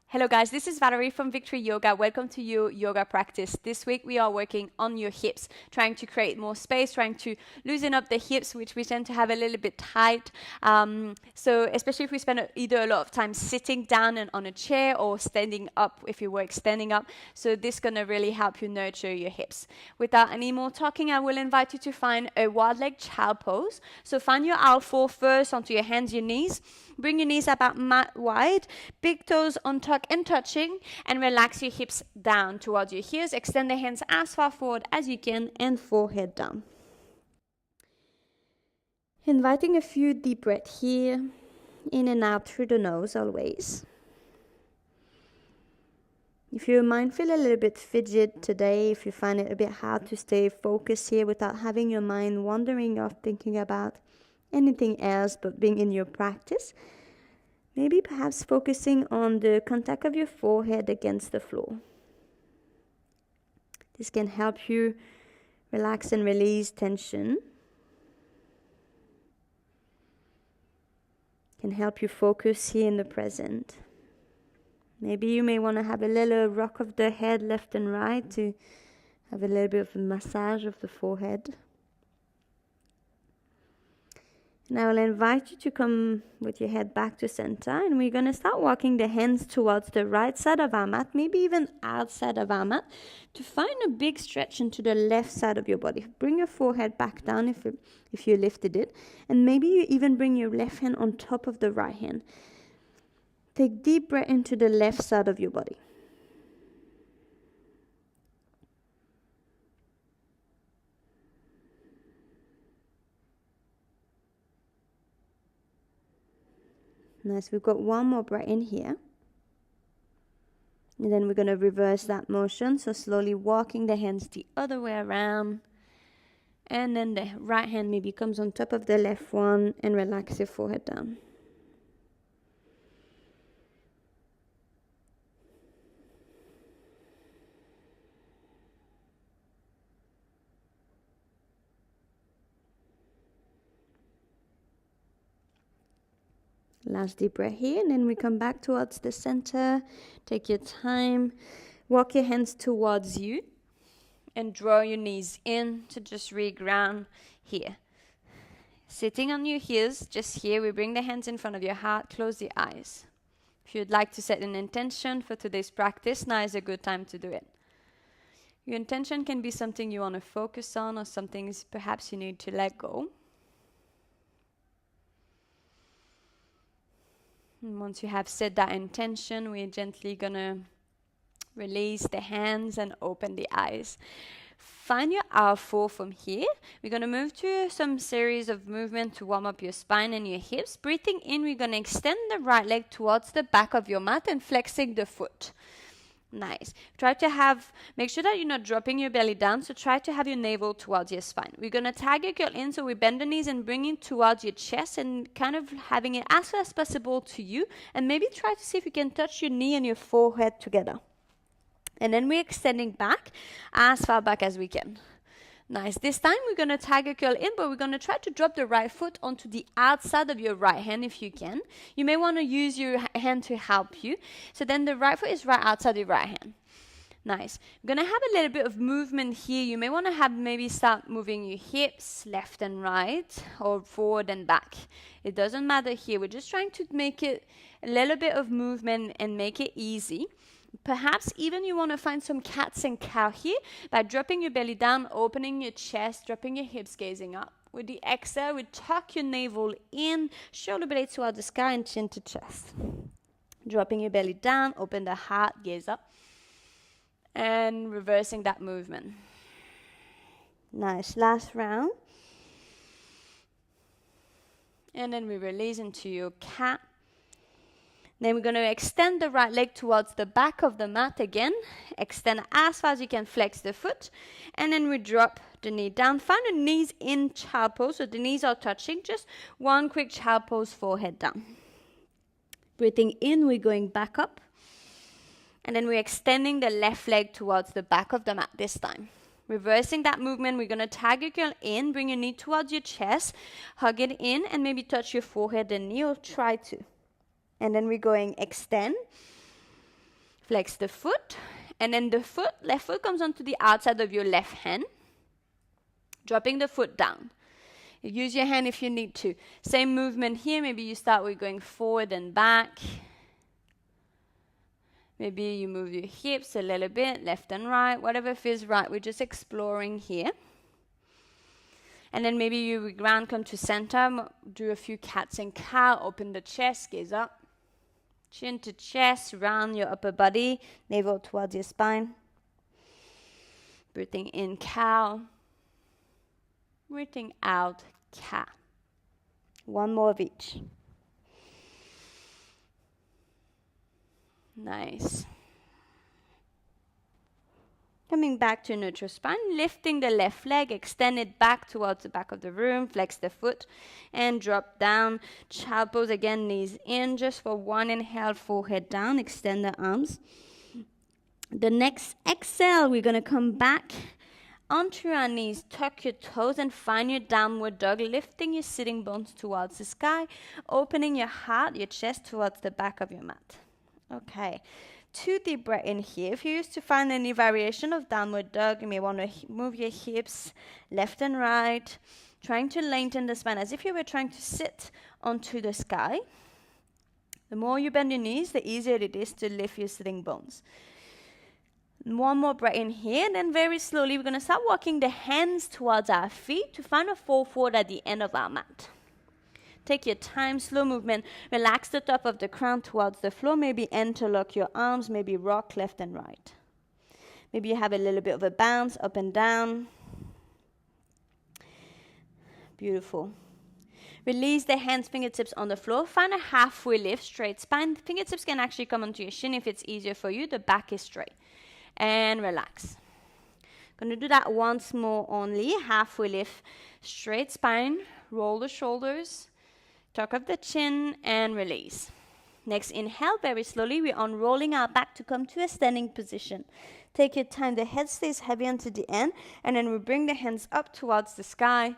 Hello guys, this is Valerie from Victory Yoga. Welcome to your yoga practice. This week we are working on your hips, trying to create more space, trying to loosen up the hips, which we tend to have a little bit tight. So especially if we spend either a lot of time sitting down and on a chair or standing up if you work standing up. So this is going to really help you nurture your hips. Without any more talking, I will invite you to find a wide leg child pose. So find your R4 first onto your hands, your knees. Bring your knees about mat wide, big toes on tuck and touching, and relax your hips down towards your heels. Extend the hands as far forward as you can and forehead down. Inviting a few deep breaths here, in and out through the nose always. If your mind feel a little bit fidget today, if you find it a bit hard to stay focused here without having your mind wandering off thinking about anything else but being in your practice, maybe perhaps focusing on the contact of your forehead against the floor. This can help you relax and release tension. Can help you focus here in the present. Maybe you may want to have a little rock of the head left and right to have a little bit of a massage of the forehead. And I will invite you to come with your head back to center, and we're going to start walking the hands towards the right side of our mat, maybe even outside of our mat, to find a big stretch into the left side of your body. Bring your forehead back down if you lifted it, and maybe you even bring your left hand on top of the right hand. Take deep breath into the left side of your body. Nice, we've got one more breath in here. And then we're going to reverse that motion. So slowly walking the hands the other way around. And then the right hand maybe comes on top of the left one and relax your forehead down. Last deep breath here, and then we come back towards the center. Take your time. Walk your hands towards you and draw your knees in to just re-ground here. Sitting on your heels, just here, we bring the hands in front of your heart, close the eyes. If you'd like to set an intention for today's practice, now is a good time to do it. Your intention can be something you want to focus on or some things perhaps you need to let go. And once you have set that intention, we're gently going to release the hands and open the eyes. Find your R4 from here. We're going to move to some series of movement to warm up your spine and your hips. Breathing in, we're going to extend the right leg towards the back of your mat and flexing the foot. Nice. Make sure that you're not dropping your belly down, so try to have your navel towards your spine. We're going to tag your curl in, so we bend the knees and bring it towards your chest and kind of having it as far as possible to you. And maybe try to see if you can touch your knee and your forehead together. And then we're extending back as far back as we can. Nice. This time we're going to tag a curl in, but we're going to try to drop the right foot onto the outside of your right hand if you can. You may want to use your hand to help you. So then the right foot is right outside your right hand. Nice. We're going to have a little bit of movement here. You may want to maybe start moving your hips left and right or forward and back. It doesn't matter here. We're just trying to make it a little bit of movement and make it easy. Perhaps even you want to find some cats and cow here by dropping your belly down, opening your chest, dropping your hips, gazing up. With the exhale, we tuck your navel in, shoulder blades towards the sky and chin to chest. Dropping your belly down, open the heart, gaze up. And reversing that movement. Nice. Last round. And then we release into your cat. Then we're going to extend the right leg towards the back of the mat again. Extend as far as you can, flex the foot. And then we drop the knee down. Find the knees in child pose, so the knees are touching. Just one quick child pose, forehead down. Breathing in, we're going back up. And then we're extending the left leg towards the back of the mat this time. Reversing that movement, we're going to tag your curl in, bring your knee towards your chest, hug it in, and maybe touch your forehead and knee, or try to. And then we're going extend. Flex the foot, and then the left foot comes onto the outside of your left hand, dropping the foot down. Use your hand if you need to. Same movement here. Maybe you start with going forward and back. Maybe you move your hips a little bit, left and right, whatever feels right. We're just exploring here. And then maybe you ground, come to center, do a few cats and cow, open the chest, gaze up. Chin to chest, round your upper body, navel towards your spine. Breathing in, cow. Breathing out, cat. One more of each. Nice. Coming back to neutral spine, lifting the left leg, extend it back towards the back of the room, flex the foot, and drop down. Child pose again, knees in, just for one inhale, forehead down, extend the arms. The next exhale, we're going to come back onto our knees, tuck your toes, and find your downward dog, lifting your sitting bones towards the sky, opening your heart, your chest towards the back of your mat. Okay. 2 deep breath in here. If you used to find any variation of downward dog, you may want to move your hips left and right, trying to lengthen the spine as if you were trying to sit onto the sky. The more you bend your knees, the easier it is to lift your sitting bones. One more breath in here, and then very slowly we're going to start walking the hands towards our feet to find a fall forward at the end of our mat. Take your time, slow movement. Relax the top of the crown towards the floor. Maybe interlock your arms, maybe rock left and right. Maybe you have a little bit of a bounce up and down. Beautiful. Release the hands, fingertips on the floor. Find a halfway lift, straight spine. Fingertips can actually come onto your shin if it's easier for you. The back is straight. And relax. Going to do that once more only. Halfway lift, straight spine. Roll the shoulders. Tuck up the chin and release. Next, inhale very slowly. We're unrolling our back to come to a standing position. Take your time. The head stays heavy until the end. And then we bring the hands up towards the sky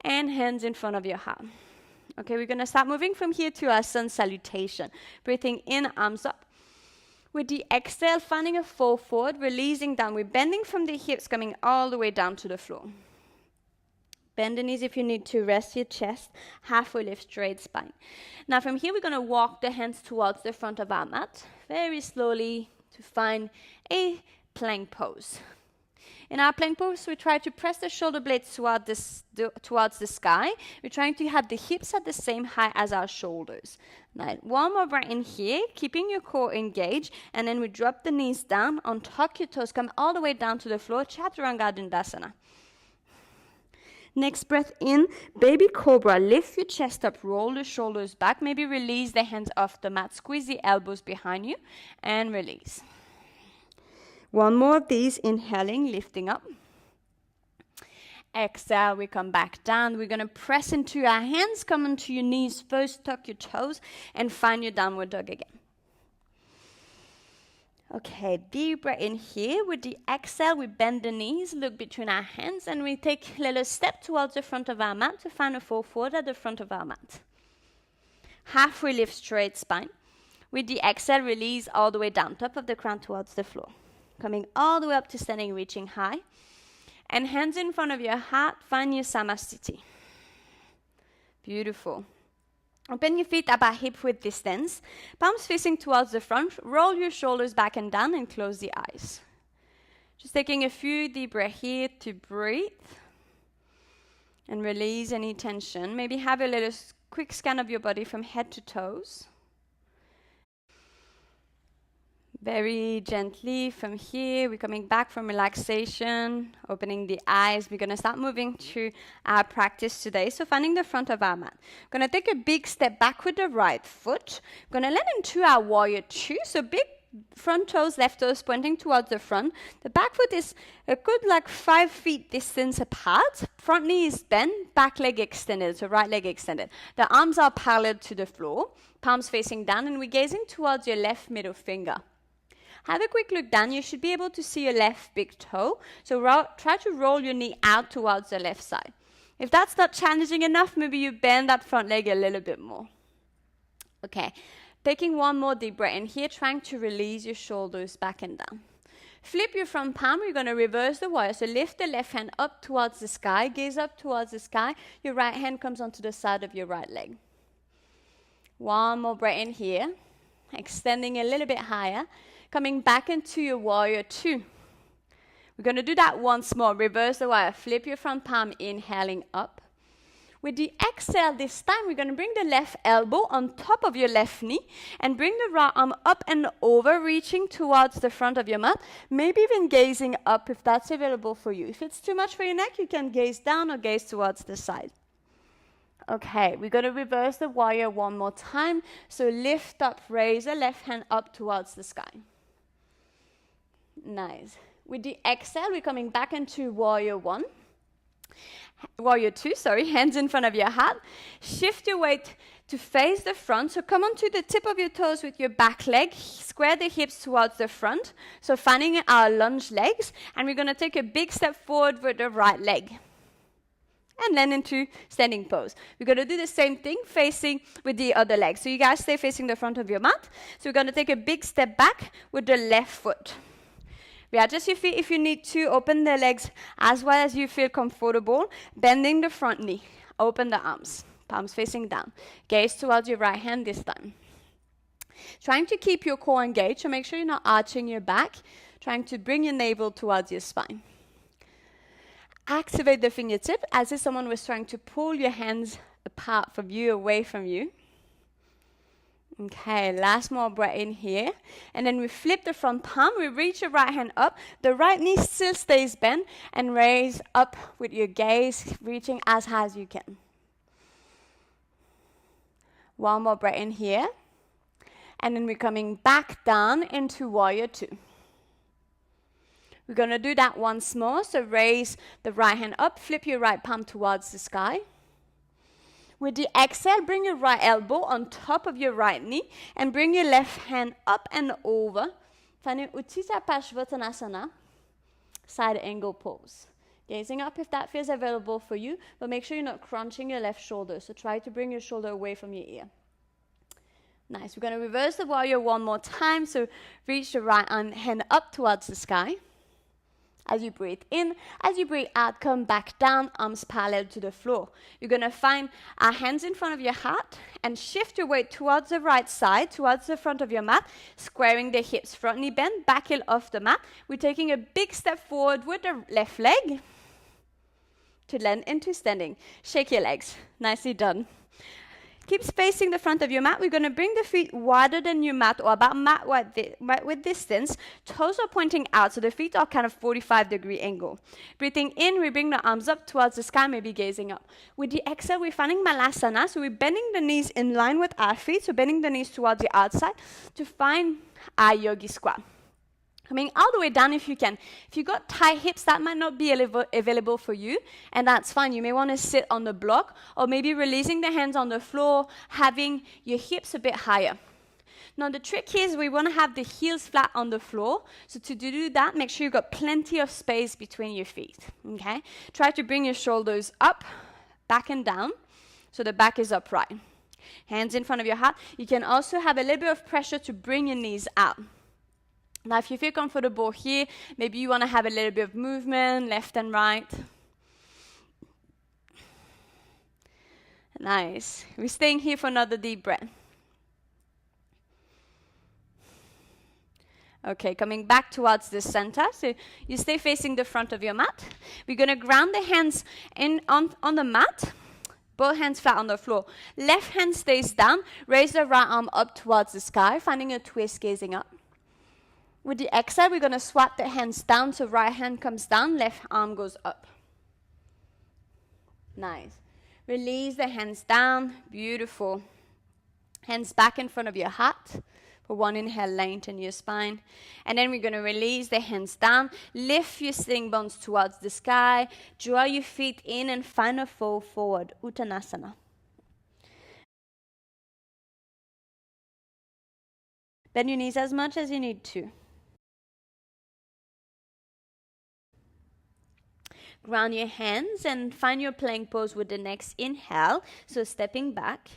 and hands in front of your heart. Okay, we're going to start moving from here to our sun salutation. Breathing in, arms up. With the exhale, finding a fall forward, releasing down. We're bending from the hips, coming all the way down to the floor. Bend the knees if you need to. Rest your chest. Halfway lift, straight spine. Now from here, we're going to walk the hands towards the front of our mat. Very slowly to find a plank pose. In our plank pose, we try to press the shoulder blades towards the sky. We're trying to have the hips at the same height as our shoulders. Now, one more breath in here, keeping your core engaged. And then we drop the knees down, untuck your toes, come all the way down to the floor. Chaturanga Dandasana. Next breath in, baby cobra. Lift your chest up, roll the shoulders back. Maybe release the hands off the mat. Squeeze the elbows behind you and release. One more of these, inhaling, lifting up. Exhale, we come back down. We're going to press into our hands, come onto your knees first, tuck your toes, and find your downward dog again. Okay, deep breath in here. With the exhale, we bend the knees, look between our hands, and we take a little step towards the front of our mat to find a fall forward at the front of our mat. Halfway lift, straight spine. With the exhale, release all the way down, top of the crown towards the floor. Coming all the way up to standing, reaching high. And hands in front of your heart, find your Samasthiti. Beautiful. Open your feet about hip width distance. Palms facing towards the front. Roll your shoulders back and down and close the eyes. Just taking a few deep breaths here to breathe. And release any tension. Maybe have a little quick scan of your body from head to toes. Very gently from here, we're coming back from relaxation, opening the eyes. We're going to start moving to our practice today. So finding the front of our mat. We're going to take a big step back with the right foot. We're going to land into our warrior two. So big front toes, left toes pointing towards the front. The back foot is a good 5 feet distance apart. Front knee is bent, back leg extended, so right leg extended. The arms are parallel to the floor, palms facing down, and we're gazing towards your left middle finger. Have a quick look down. You should be able to see your left big toe. So try to roll your knee out towards the left side. If that's not challenging enough, maybe you bend that front leg a little bit more. Okay. Taking one more deep breath in here, trying to release your shoulders back and down. Flip your front palm, you're going to reverse the warrior. So lift the left hand up towards the sky, gaze up towards the sky. Your right hand comes onto the side of your right leg. One more breath in here, extending a little bit higher, coming back into your warrior two. We're going to do that once more. Reverse the warrior, flip your front palm, inhaling up. With the exhale this time, we're going to bring the left elbow on top of your left knee and bring the right arm up and over, reaching towards the front of your mat, maybe even gazing up if that's available for you. If it's too much for your neck, you can gaze down or gaze towards the side. Okay, we're going to reverse the warrior one more time. So lift up, raise the left hand up towards the sky. Nice. With the exhale, we're coming back into warrior one. Warrior two, hands in front of your heart. Shift your weight to face the front. So come onto the tip of your toes with your back leg. Square the hips towards the front. So finding our lunge legs. And we're going to take a big step forward with the right leg. And then into standing pose. We're going to do the same thing facing with the other leg. So you guys stay facing the front of your mat. So we're going to take a big step back with the left foot. Readjust your feet if you need to. Open the legs as well as you feel comfortable. Bending the front knee. Open the arms. Palms facing down. Gaze towards your right hand this time. Trying to keep your core engaged, so make sure you're not arching your back. Trying to bring your navel towards your spine. Activate the fingertip as if someone was trying to pull your hands apart from you, away from you. Okay, last more breath in here. And then we flip the front palm. We reach your right hand up. The right knee still stays bent. And raise up with your gaze, reaching as high as you can. One more breath in here. And then we're coming back down into warrior two. We're going to do that once more. So raise the right hand up. Flip your right palm towards the sky. With the exhale, bring your right elbow on top of your right knee and bring your left hand up and over. Finding Utthita Parsvottanasana, side angle pose. Gazing up if that feels available for you, but make sure you're not crunching your left shoulder. So try to bring your shoulder away from your ear. Nice. We're going to reverse the warrior one more time. So reach the right hand up towards the sky. As you breathe in, as you breathe out, come back down, arms parallel to the floor. You're going to find our hands in front of your heart and shift your weight towards the right side, towards the front of your mat, squaring the hips, front knee bend, back heel off the mat. We're taking a big step forward with the left leg to land into standing. Shake your legs. Nicely done. Keep spacing the front of your mat. We're going to bring the feet wider than your mat or about mat width distance. Toes are pointing out, so the feet are kind of 45-degree angle. Breathing in, we bring the arms up towards the sky, maybe gazing up. With the exhale, we're finding Malasana, so we're bending the knees in line with our feet, so bending the knees towards the outside to find our yogi squat. Coming all the way down if you can. If you've got tight hips, that might not be available for you, and that's fine. You may want to sit on the block, or maybe releasing the hands on the floor, having your hips a bit higher. Now the trick here is we want to have the heels flat on the floor, so to do that, make sure you've got plenty of space between your feet, okay? Try to bring your shoulders up, back and down, so the back is upright. Hands in front of your heart. You can also have a little bit of pressure to bring your knees out. Now, if you feel comfortable here, maybe you want to have a little bit of movement, left and right. Nice. We're staying here for another deep breath. Okay, coming back towards the center. So you stay facing the front of your mat. We're going to ground the hands on the mat. Both hands flat on the floor. Left hand stays down. Raise the right arm up towards the sky, finding a twist, gazing up. With the exhale, we're going to swap the hands down, so right hand comes down, left arm goes up. Nice. Release the hands down. Beautiful. Hands back in front of your heart. For one inhale, lengthen your spine. And then we're going to release the hands down. Lift your sitting bones towards the sky. Draw your feet in and find a fold forward. Uttanasana. Bend your knees as much as you need to. Ground your hands and find your plank pose with the next inhale. So stepping back.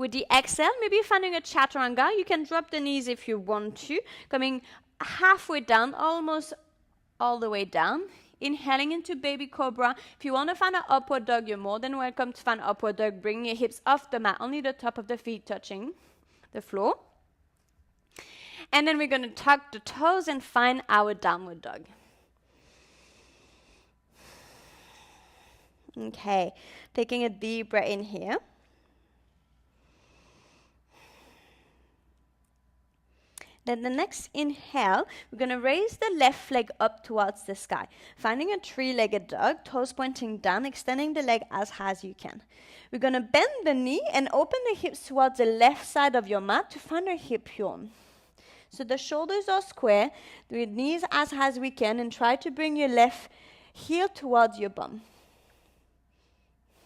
With the exhale, maybe finding a chaturanga. You can drop the knees if you want to, coming halfway down, almost all the way down. Inhaling into baby cobra. If you want to find an upward dog, you're more than welcome to find upward dog. Bring your hips off the mat, only the top of the feet touching the floor. And then we're going to tuck the toes and find our downward dog. Okay, taking a deep breath in here. Then the next inhale, we're going to raise the left leg up towards the sky. Finding a three-legged dog, toes pointing down, extending the leg as high as you can. We're going to bend the knee and open the hips towards the left side of your mat to find a hip yawn. So the shoulders are square, the knees as high as we can, and try to bring your left heel towards your bum.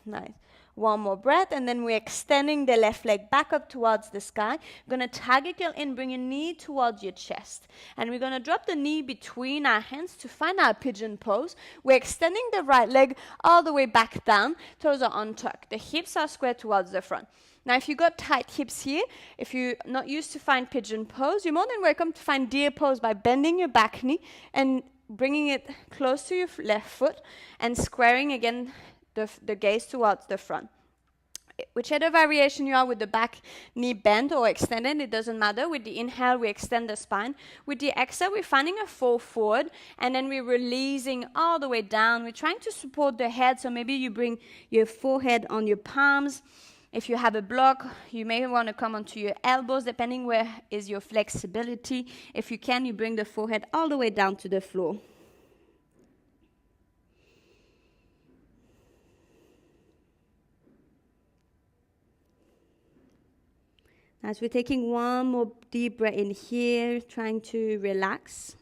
Nice. One more breath, and then we're extending the left leg back up towards the sky. We're going to tag your heel in, bring your knee towards your chest. And we're going to drop the knee between our hands to find our pigeon pose. We're extending the right leg all the way back down. Toes are untucked. The hips are square towards the front. Now, if you've got tight hips here, if you're not used to find pigeon pose, you're more than welcome to find deer pose by bending your back knee and bringing it close to your left foot and squaring again the gaze towards the front. Whichever variation you are with the back knee bent or extended, it doesn't matter. With the inhale, we extend the spine. With the exhale, we're finding a fall forward, and then we're releasing all the way down. We're trying to support the head, so maybe you bring your forehead on your palms. If you have a block, you may want to come onto your elbows, depending where is your flexibility. If you can, you bring the forehead all the way down to the floor. As we're taking one more deep breath in here, trying to relax.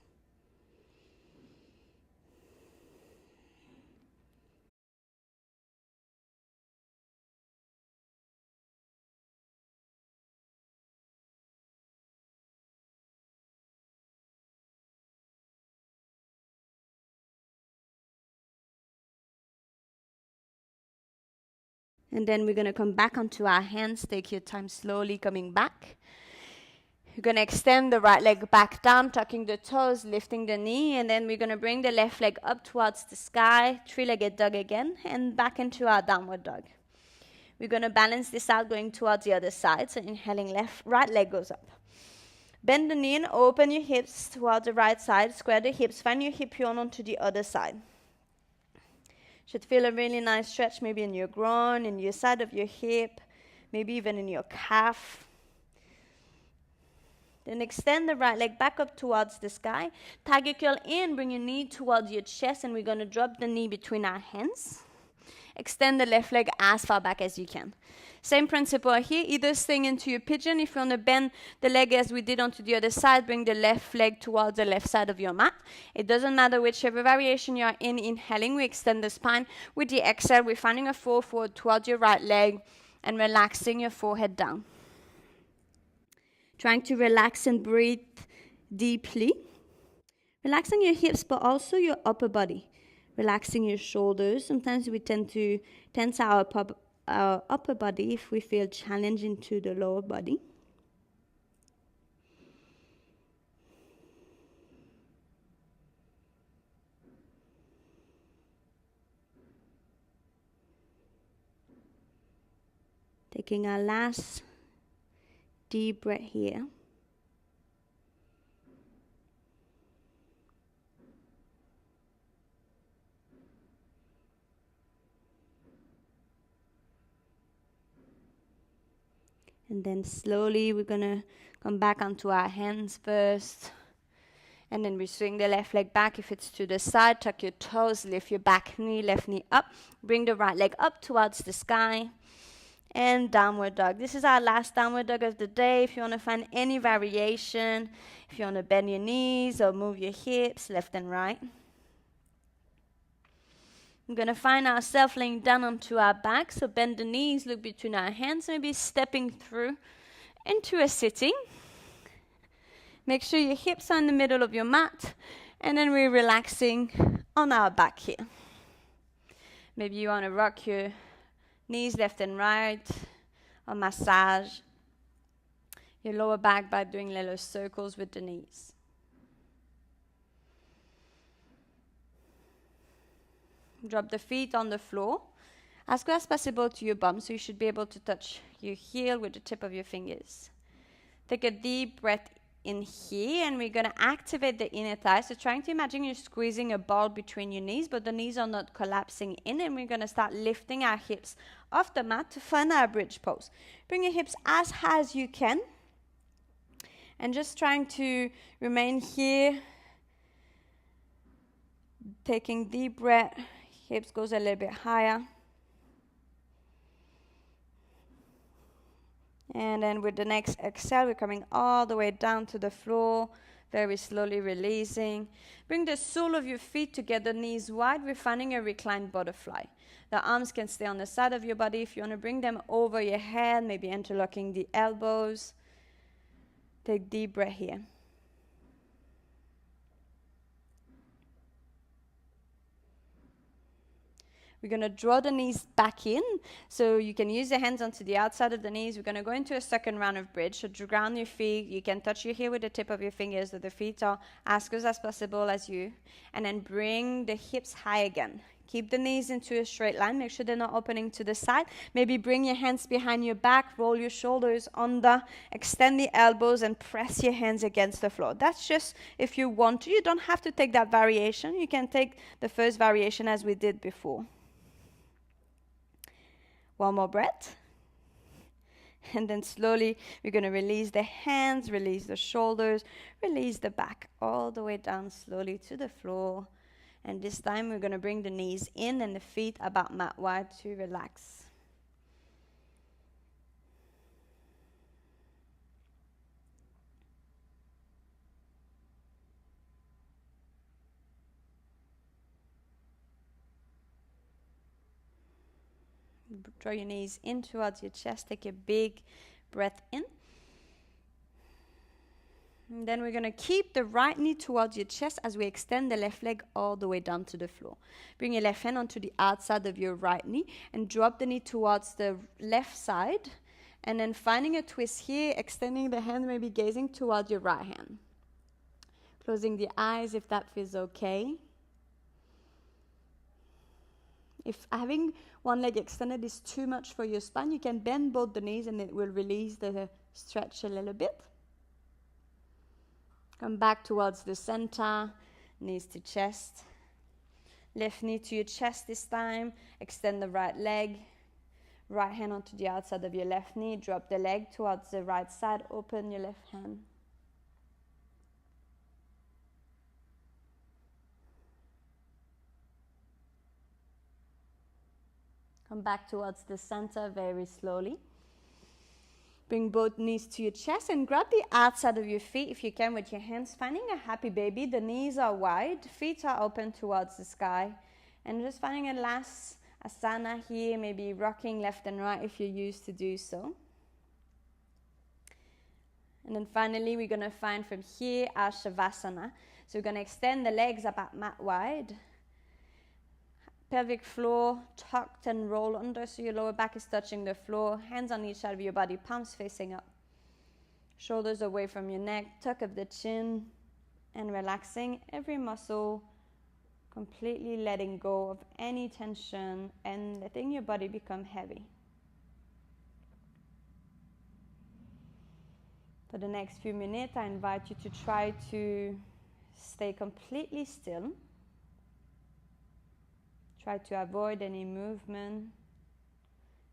And then we're going to come back onto our hands. Take your time slowly coming back. You're going to extend the right leg back down, tucking the toes, lifting the knee, and then we're going to bring the left leg up towards the sky, three-legged dog again, and back into our downward dog. We're going to balance this out going towards the other side, so inhaling right leg goes up. Bend the knee and open your hips towards the right side, square the hips, find your hip yawn onto the other side. Should feel a really nice stretch maybe in your groin, in your side of your hip, maybe even in your calf. Then extend the right leg back up towards the sky. Tag your curl in, bring your knee towards your chest, and we're going to drop the knee between our hands. Extend the left leg as far back as you can. Same principle here, either staying into your pigeon. If you want to bend the leg as we did onto the other side, bring the left leg towards the left side of your mat. It doesn't matter whichever variation you are in. Inhaling, we extend the spine. With the exhale, we're finding a fall forward towards your right leg and relaxing your forehead down. Trying to relax and breathe deeply. Relaxing your hips, but also your upper body. Relaxing your shoulders. Sometimes we tend to tense our upper body if we feel challenged into the lower body. Taking our last deep breath here. And then slowly we're going to come back onto our hands first. And then we swing the left leg back if it's to the side. Tuck your toes, lift your back knee, left knee up. Bring the right leg up towards the sky. And downward dog. This is our last downward dog of the day. If you want to find any variation, if you want to bend your knees or move your hips left and right. We're going to find ourselves laying down onto our back. So bend the knees, look between our hands, maybe stepping through into a sitting. Make sure your hips are in the middle of your mat. And then we're relaxing on our back here. Maybe you want to rock your knees left and right, or massage your lower back by doing little circles with the knees. Drop the feet on the floor as close as possible to your bum, so you should be able to touch your heel with the tip of your fingers. Take a deep breath in here, and we're going to activate the inner thigh. So trying to imagine you're squeezing a ball between your knees, but the knees are not collapsing in, and we're going to start lifting our hips off the mat to find our bridge pose. Bring your hips as high as you can, and just trying to remain here, taking deep breath. Hips goes a little bit higher. And then with the next exhale, we're coming all the way down to the floor, very slowly releasing. Bring the sole of your feet together, knees wide. We're finding a reclined butterfly. The arms can stay on the side of your body. If you want to bring them over your head, maybe interlocking the elbows. Take deep breath here. We're going to draw the knees back in, so you can use your hands onto the outside of the knees. We're going to go into a second round of bridge. So ground your feet. You can touch your heel with the tip of your fingers, so the feet are as close as possible as you. And then bring the hips high again. Keep the knees into a straight line. Make sure they're not opening to the side. Maybe bring your hands behind your back. Roll your shoulders under. Extend the elbows and press your hands against the floor. That's just if you want to. You don't have to take that variation. You can take the first variation as we did before. One more breath. And then slowly, we're going to release the hands, release the shoulders, release the back all the way down slowly to the floor. And this time, we're going to bring the knees in and the feet about mat wide to relax. Draw your knees in towards your chest. Take a big breath in. And then we're going to keep the right knee towards your chest as we extend the left leg all the way down to the floor. Bring your left hand onto the outside of your right knee and drop the knee towards the left side. And then finding a twist here, extending the hand, maybe gazing towards your right hand. Closing the eyes if that feels okay. If having one leg extended is too much for your spine, you can bend both the knees and it will release the stretch a little bit. Come back towards the center, knees to chest. Left knee to your chest this time. Extend the right leg. Right hand onto the outside of your left knee. Drop the leg towards the right side. Open your left hand. Come back towards the center very slowly. Bring both knees to your chest and grab the outside of your feet if you can with your hands. Finding a happy baby. The knees are wide, feet are open towards the sky. And just finding a last asana here, maybe rocking left and right if you're used to do so. And then finally, we're going to find from here our Shavasana. So we're going to extend the legs about mat wide. Pelvic floor tucked and roll under, so your lower back is touching the floor. Hands on each side of your body, palms facing up. Shoulders away from your neck, tuck of the chin, and relaxing every muscle, completely letting go of any tension and letting your body become heavy. For the next few minutes, I invite you to try to stay completely still. Try to avoid any movement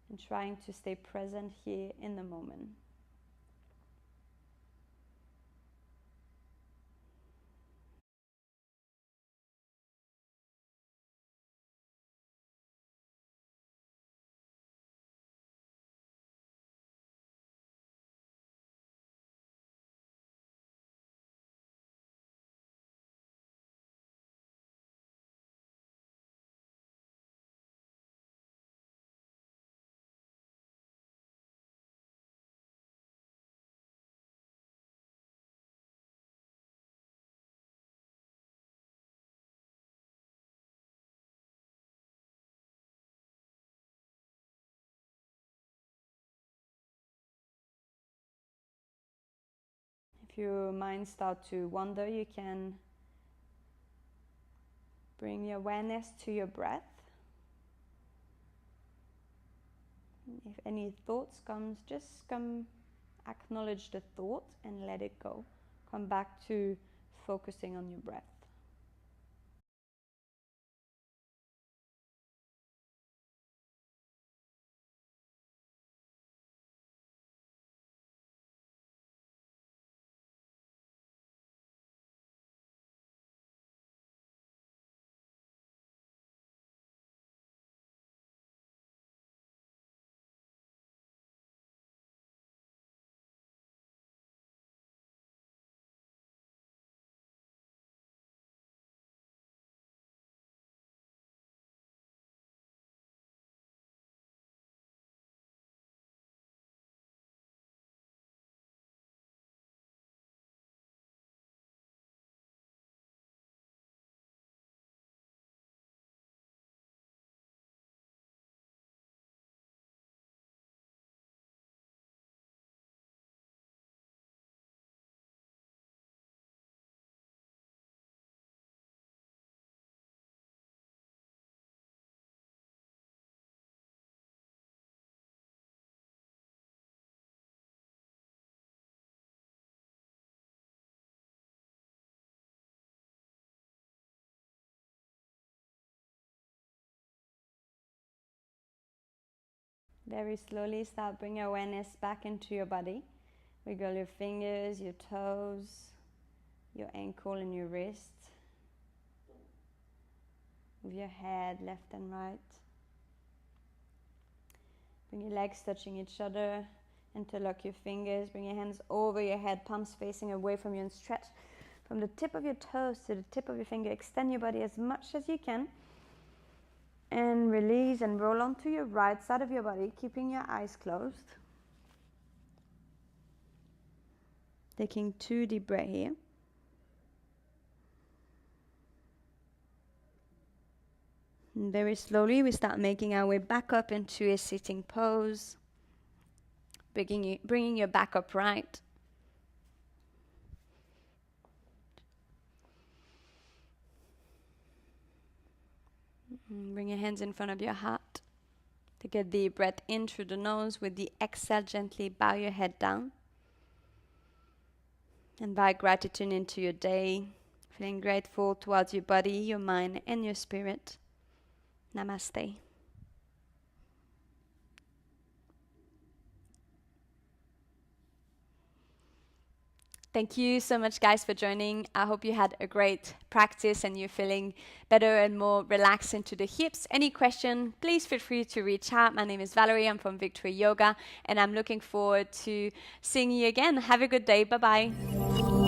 and trying to stay present here in the moment. your mind starts to wander, you can bring your awareness to your breath. If any thoughts comes, just acknowledge the thought and let it go. Come back to focusing on your breath. Very slowly start bringing awareness back into your body. Wiggle your fingers, your toes, your ankle and your wrist. Move your head left and right. Bring your legs touching each other. Interlock your fingers. Bring your hands over your head, palms facing away from you, and stretch from the tip of your toes to the tip of your finger. Extend your body as much as you can. And release and roll onto your right side of your body, keeping your eyes closed. Taking 2 deep breaths here. And very slowly we start making our way back up into a sitting pose. Bringing your back upright. Bring your hands in front of your heart. Take a deep breath in through the nose. With the exhale, gently bow your head down. Invite gratitude into your day. Feeling grateful towards your body, your mind, and your spirit. Namaste. Thank you so much, guys, for joining. I hope you had a great practice and you're feeling better and more relaxed into the hips. Any question, please feel free to reach out. My name is Valerie. I'm from Victory Yoga, and I'm looking forward to seeing you again. Have a good day. Bye-bye.